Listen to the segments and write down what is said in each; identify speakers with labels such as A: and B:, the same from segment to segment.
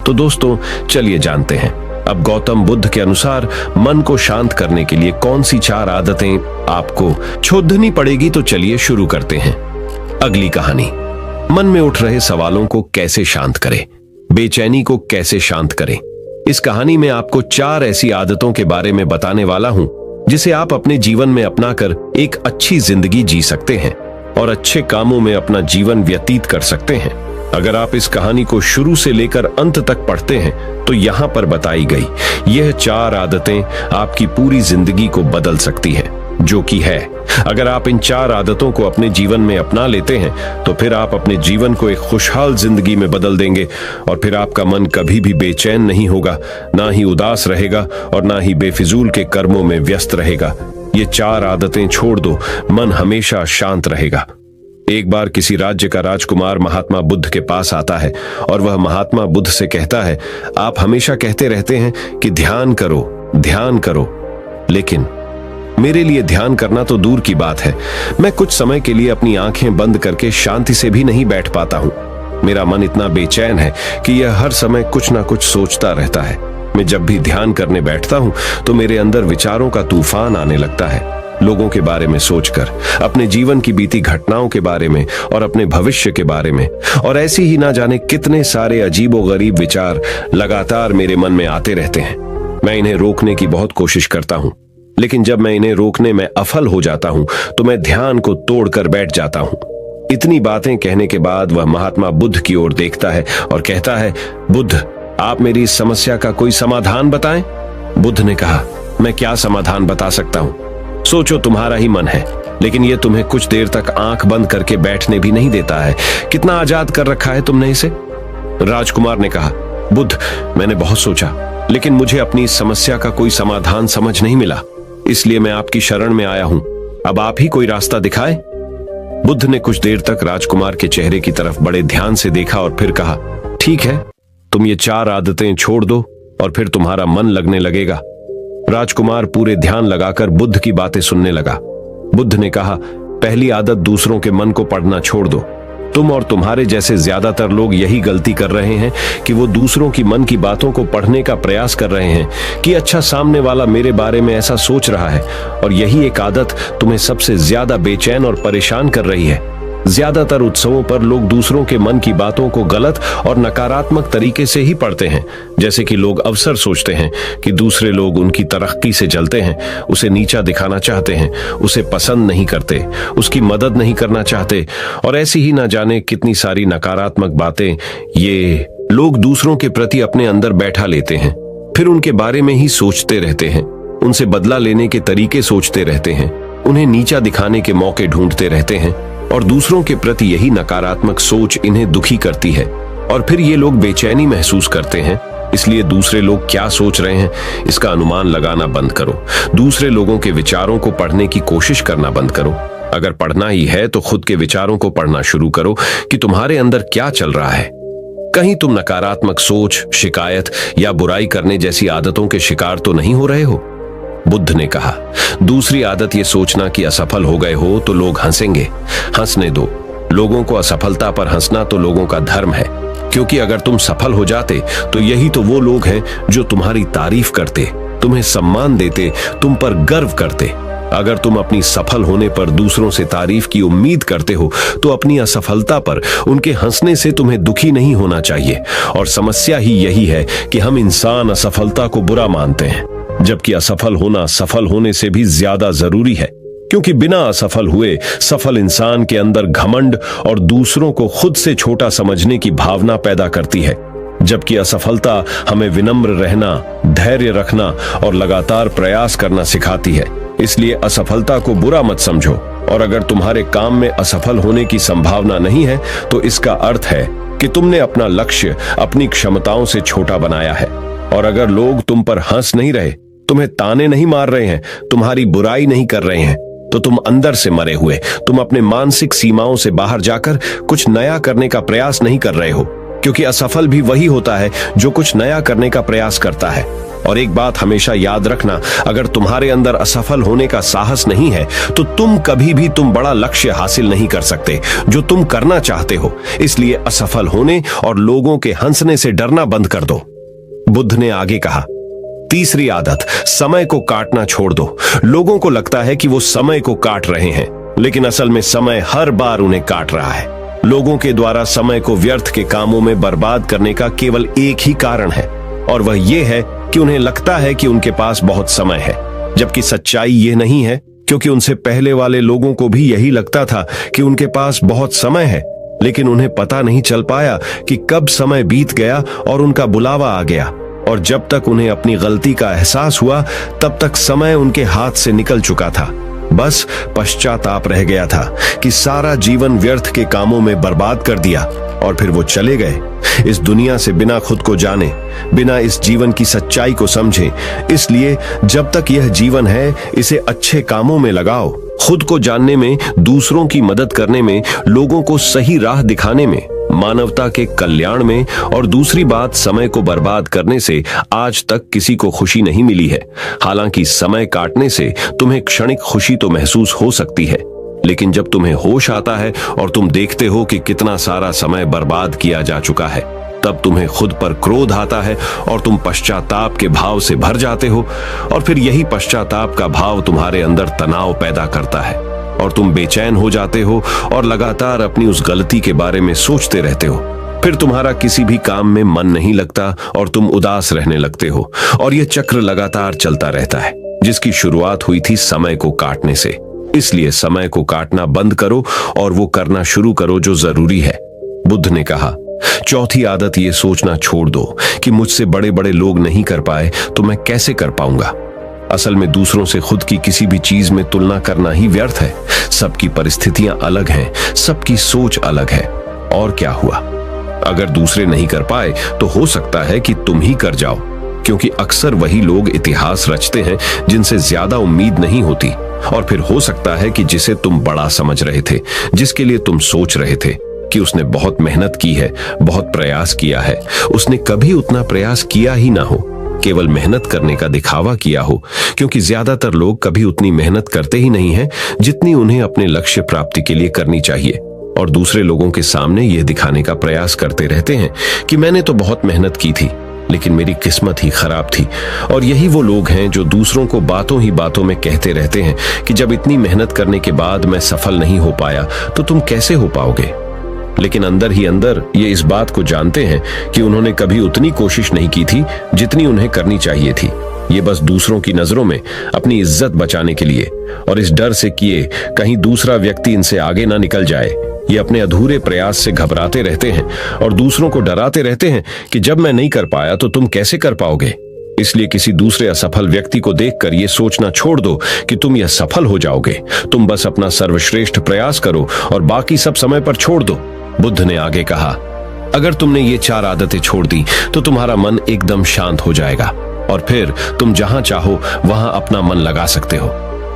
A: तो दोस्तों चलिए जानते हैं अब गौतम बुद्ध के अनुसार मन को शांत करने के लिए कौन सी 4 आदतें आपको छोड़नी पड़ेगी। तो चलिए शुरू करते हैं। अगली कहानी, मन में उठ रहे सवालों को कैसे शांत करें, बेचैनी को कैसे शांत करें। इस कहानी में आपको 4 ऐसी आदतों के बारे में बताने वाला हूं जिसे आप अपने जीवन में अपनाकर एक अच्छी जिंदगी जी सकते हैं और अच्छे कामों में अपना जीवन व्यतीत कर सकते हैं। अगर आप इस कहानी को शुरू से लेकर अंत तक पढ़ते हैं तो यहाँ पर बताई गई यह 4 आदतें आपकी पूरी जिंदगी को बदल सकती हैं, जो कि है अगर आप इन 4 आदतों को अपने जीवन में अपना लेते हैं तो फिर आप अपने जीवन को एक खुशहाल जिंदगी में बदल देंगे और फिर आपका मन कभी भी बेचैन नहीं होगा, ना ही उदास रहेगा और ना ही बेफिजूल के कर्मों में व्यस्त रहेगा। ये 4 आदतें छोड़ दो, मन हमेशा शांत रहेगा। एक बार किसी राज्य का राजकुमार महात्मा बुद्ध के पास आता है और वह महात्मा बुद्ध से कहता है, आप हमेशा कहते रहते हैं कि ध्यान करो, लेकिन मेरे लिए ध्यान करना तो दूर की बात है, मैं कुछ समय के लिए अपनी आंखें बंद करके शांति से भी नहीं बैठ पाता हूं। मेरा मन इतना बेचैन है कि यह हर समय कुछ ना कुछ सोचता रहता है। मैं जब भी ध्यान करने बैठता हूं तो मेरे अंदर विचारों का तूफान आने लगता है, लोगों के बारे में सोचकर, अपने जीवन की बीती घटनाओं के बारे में और अपने भविष्य के बारे में, और ऐसी ही ना जाने कितने सारे अजीबोगरीब विचार लगातार मेरे मन में आते रहते हैं। मैं इन्हें रोकने की बहुत कोशिश करता हूं, लेकिन जब मैं इन्हें रोकने में असफल हो जाता हूं तो मैं ध्यान को तोड़कर बैठ जाता हूं। इतनी बातें कहने के बाद वह महात्मा बुद्ध की ओर देखता है और कहता है, बुद्ध, आप मेरी इस समस्या का कोई समाधान बताएं। बुद्ध ने कहा, मैं क्या समाधान बता सकता हूं, सोचो, तुम्हारा ही मन है, लेकिन यह तुम्हें कुछ देर तक आंख बंद करके बैठने भी नहीं देता है। कितना आजाद कर रखा है तुमने इसे। राजकुमार ने कहा, बुद्ध, मैंने बहुत सोचा, लेकिन मुझे अपनी इस समस्या का कोई समाधान समझ नहीं मिला, इसलिए मैं आपकी शरण में आया हूं। अब आप ही कोई रास्ता दिखाएं। बुद्ध ने कुछ देर तक राजकुमार के चेहरे की तरफ बड़े ध्यान से देखा और फिर कहा, ठीक है, तुम ये 4 आदतें छोड़ दो और फिर तुम्हारा मन लगने लगेगा। राजकुमार पूरे ध्यान लगाकर बुद्ध की बातें सुनने लगा। बुद्ध ने कहा, पहली आदत, दूसरों के मन को पढ़ना छोड़ दो। तुम और तुम्हारे जैसे ज्यादातर लोग यही गलती कर रहे हैं कि वो दूसरों की मन की बातों को पढ़ने का प्रयास कर रहे हैं कि अच्छा, सामने वाला मेरे बारे में ऐसा सोच रहा है, और यही एक आदत तुम्हें सबसे ज्यादा बेचैन और परेशान कर रही है। ज्यादातर उत्सवों पर लोग दूसरों के मन की बातों को गलत और नकारात्मक तरीके से ही पढ़ते हैं, जैसे कि लोग अवसर सोचते हैं कि दूसरे लोग उनकी तरक्की से जलते हैं, उसे नीचा दिखाना चाहते हैं, उसे पसंद नहीं करते, उसकी मदद नहीं करना चाहते, और ऐसी ही ना जाने कितनी सारी नकारात्मक बातें ये लोग दूसरों के प्रति अपने अंदर बैठा लेते हैं। फिर उनके बारे में ही सोचते रहते हैं, उनसे बदला लेने के तरीके सोचते रहते हैं, उन्हें नीचा दिखाने के मौके ढूंढते रहते हैं, और दूसरों के प्रति यही नकारात्मक सोच इन्हें दुखी करती है। और फिर ये लोग बेचैनी महसूस करते हैं, इसलिए दूसरे लोग क्या सोच रहे हैं इसका अनुमान लगाना बंद करो। दूसरे लोगों के विचारों को पढ़ने की कोशिश करना बंद करो। अगर पढ़ना ही है तो खुद के विचारों को पढ़ना शुरू करो कि तुम्हारे अंदर क्या चल रहा है। कहीं तुम नकारात्मक सोच, शिकायत या बुराई करने जैसी आदतों के शिकार तो नहीं हो रहे हो। बुद्ध ने कहा, दूसरी आदत ये सोचना कि असफल हो गए हो तो लोग हंसेंगे। हंसने दो, लोगों को असफलता पर हंसना तो लोगों का धर्म है, क्योंकि अगर तुम सफल हो जाते तो यही तो वो लोग हैं जो तुम्हारी तारीफ करते, तुम्हें सम्मान देते, तुम पर गर्व करते। अगर तुम अपनी सफल होने पर दूसरों से तारीफ की उम्मीद करते हो तो अपनी असफलता पर उनके हंसने से तुम्हें दुखी नहीं होना चाहिए। और समस्या ही यही है कि हम इंसान असफलता को बुरा मानते हैं, जबकि असफल होना सफल होने से भी ज्यादा जरूरी है, क्योंकि बिना असफल हुए सफल इंसान के अंदर घमंड और दूसरों को खुद से छोटा समझने की भावना पैदा करती है, जबकि असफलता हमें विनम्र रहना, धैर्य रखना और लगातार प्रयास करना सिखाती है। इसलिए असफलता को बुरा मत समझो, और अगर तुम्हारे काम में असफल होने की संभावना नहीं है तो इसका अर्थ है कि तुमने अपना लक्ष्य अपनी क्षमताओं से छोटा बनाया है। और अगर लोग तुम पर हंस नहीं रहे, तुम्हें ताने नहीं मार रहे हैं, तुम्हारी बुराई नहीं कर रहे हैं, तो तुम अंदर से मरे हुए, तुम अपने मानसिक सीमाओं से बाहर जाकर कुछ नया करने का प्रयास नहीं कर रहे हो। क्योंकि असफल भी वही होता है जो कुछ नया करने का प्रयास करता है। और एक बात हमेशा याद रखना, अगर तुम्हारे अंदर असफल होने का साहस नहीं है तो तुम कभी भी बड़ा लक्ष्य हासिल नहीं कर सकते जो तुम करना चाहते हो। इसलिए असफल होने और लोगों के हंसने से डरना बंद कर दो। बुद्ध ने आगे कहा, तीसरी आदत, समय को काटना छोड़ दो। लोगों को लगता है कि वो समय को काट रहे हैं, लेकिन असल में समय हर बार उन्हें काट रहा है। लोगों के द्वारा समय को व्यर्थ के कामों में बर्बाद करने का केवल एक ही कारण है, और वह यह है कि उन्हें लगता है कि उनके पास बहुत समय है, जबकि सच्चाई यह नहीं है, क्योंकि उनसे पहले वाले लोगों को भी यही लगता था कि उनके पास बहुत समय है, लेकिन उन्हें पता नहीं चल पाया कि कब समय बीत गया और उनका बुलावा आ गया। और जब तक उन्हें अपनी गलती का एहसास हुआ तब तक समय उनके हाथ से निकल चुका था। बस पश्चाताप रह गया था कि सारा जीवन व्यर्थ के कामों में बर्बाद कर दिया, और फिर वो चले गए इस दुनिया से बिना खुद को जाने, बिना इस जीवन की सच्चाई को समझे। इसलिए जब तक यह जीवन है, इसे अच्छे कामों में लगाओ, खुद को जानने में, दूसरों की मदद करने में, लोगों को सही राह दिखाने में, मानवता के कल्याण में। और दूसरी बात, समय को बर्बाद करने से आज तक किसी को खुशी नहीं मिली है। हालांकि समय काटने से तुम्हें क्षणिक खुशी तो महसूस हो सकती है, लेकिन जब तुम्हें होश आता है और तुम देखते हो कि कितना सारा समय बर्बाद किया जा चुका है, तब तुम्हें खुद पर क्रोध आता है और तुम पश्चाताप के भाव से भर जाते हो। और फिर यही पश्चाताप का भाव तुम्हारे अंदर तनाव पैदा करता है और तुम बेचैन हो जाते हो और लगातार अपनी उस गलती के बारे में सोचते रहते हो। फिर तुम्हारा किसी भी काम में मन नहीं लगता और तुम उदास रहने लगते हो, और यह चक्र लगातार चलता रहता है, जिसकी शुरुआत हुई थी समय को काटने से। इसलिए समय को काटना बंद करो और वो करना शुरू करो जो जरूरी है। बुद्ध ने कहा, चौथी आदत ये सोचना छोड़ दो कि मुझसे बड़े बड़े लोग नहीं कर पाए तो मैं कैसे कर पाऊंगा। असल में दूसरों से खुद की किसी भी चीज में तुलना करना ही व्यर्थ है। सबकी परिस्थितियां अलग हैं, सबकी सोच अलग है। और क्या हुआ, अगर दूसरे नहीं कर पाए तो हो सकता है कि तुम ही कर जाओ, क्योंकि अक्सर वही लोग इतिहास रचते हैं जिनसे ज्यादा उम्मीद नहीं होती। और फिर हो सकता है कि जिसे तुम बड़ा समझ रहे थे, जिसके लिए तुम सोच रहे थे कि उसने बहुत मेहनत की है, बहुत प्रयास किया है, उसने कभी उतना प्रयास किया ही ना हो, केवल मेहनत करने का दिखावा किया हो। क्योंकि ज्यादातर लोग कभी उतनी मेहनत करते ही नहीं हैं जितनी उन्हें अपने लक्ष्य प्राप्ति के लिए करनी चाहिए, और दूसरे लोगों के सामने यह दिखाने का प्रयास करते रहते हैं कि मैंने तो बहुत मेहनत की थी, लेकिन मेरी किस्मत ही खराब थी। और यही वो लोग हैं जो दूसरों को बातों ही बातों में कहते रहते हैं कि जब इतनी मेहनत करने के बाद मैं सफल नहीं हो पाया तो तुम कैसे हो पाओगे। लेकिन अंदर ही अंदर ये इस बात को जानते हैं कि उन्होंने कभी उतनी कोशिश नहीं की थी जितनी उन्हें करनी चाहिए थी। ये बस दूसरों की नजरों में अपनी इज्जत बचाने के लिए और इस डर से किए कहीं दूसरा व्यक्ति इनसे आगे ना निकल जाए, ये अपने अधूरे प्रयास से घबराते रहते हैं और दूसरों को डराते रहते हैं कि जब मैं नहीं कर पाया तो तुम कैसे कर पाओगे। इसलिए किसी दूसरे असफल व्यक्ति को देखकर ये सोचना छोड़ दो कि तुम यह सफल हो जाओगे। तुम बस अपना सर्वश्रेष्ठ प्रयास करो और बाकी सब समय पर छोड़ दो। बुद्ध ने आगे कहा, अगर तुमने ये 4 आदतें छोड़ दी तो तुम्हारा मन एकदम शांत हो जाएगा और फिर तुम जहां चाहो वहां अपना मन लगा सकते हो।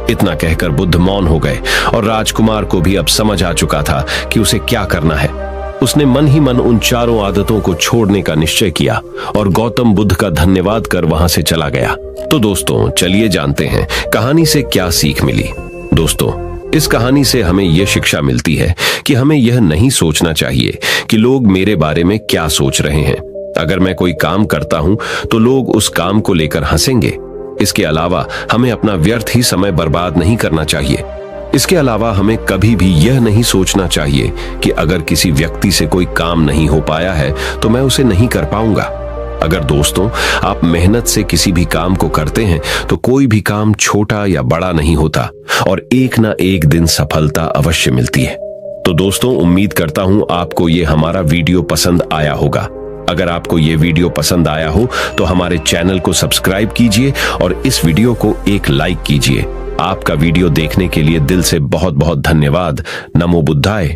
A: इतना कहकर बुद्ध मौन हो गए और राजकुमार को भी अब समझ आ चुका था कि उसे क्या करना है। उसने मन ही मन उन 4 आदतों को छोड़ने का निश्चय किया और गौतम बुद्ध का धन्यवाद कर वहां से चला गया। तो दोस्तों, चलिए जानते हैं कहानी से क्या सीख मिली। दोस्तों, इस कहानी से हमें यह शिक्षा मिलती है कि हमें यह नहीं सोचना चाहिए कि लोग मेरे बारे में क्या सोच रहे हैं। अगर मैं कोई काम करता हूं तो लोग उस काम को लेकर हंसेंगे। इसके अलावा हमें अपना व्यर्थ ही समय बर्बाद नहीं करना चाहिए। इसके अलावा हमें कभी भी यह नहीं सोचना चाहिए कि अगर किसी व्यक्ति से कोई काम नहीं हो पाया है तो मैं उसे नहीं कर पाऊंगा। अगर दोस्तों आप मेहनत से किसी भी काम को करते हैं तो कोई भी काम छोटा या बड़ा नहीं होता और एक ना एक दिन सफलता अवश्य मिलती है। तो दोस्तों, उम्मीद करता हूं आपको ये हमारा वीडियो पसंद आया होगा। अगर आपको ये वीडियो पसंद आया हो तो हमारे चैनल को सब्सक्राइब कीजिए और इस वीडियो को एक लाइक कीजिए। आपका वीडियो देखने के लिए दिल से बहुत बहुत धन्यवाद। नमो बुद्धाय।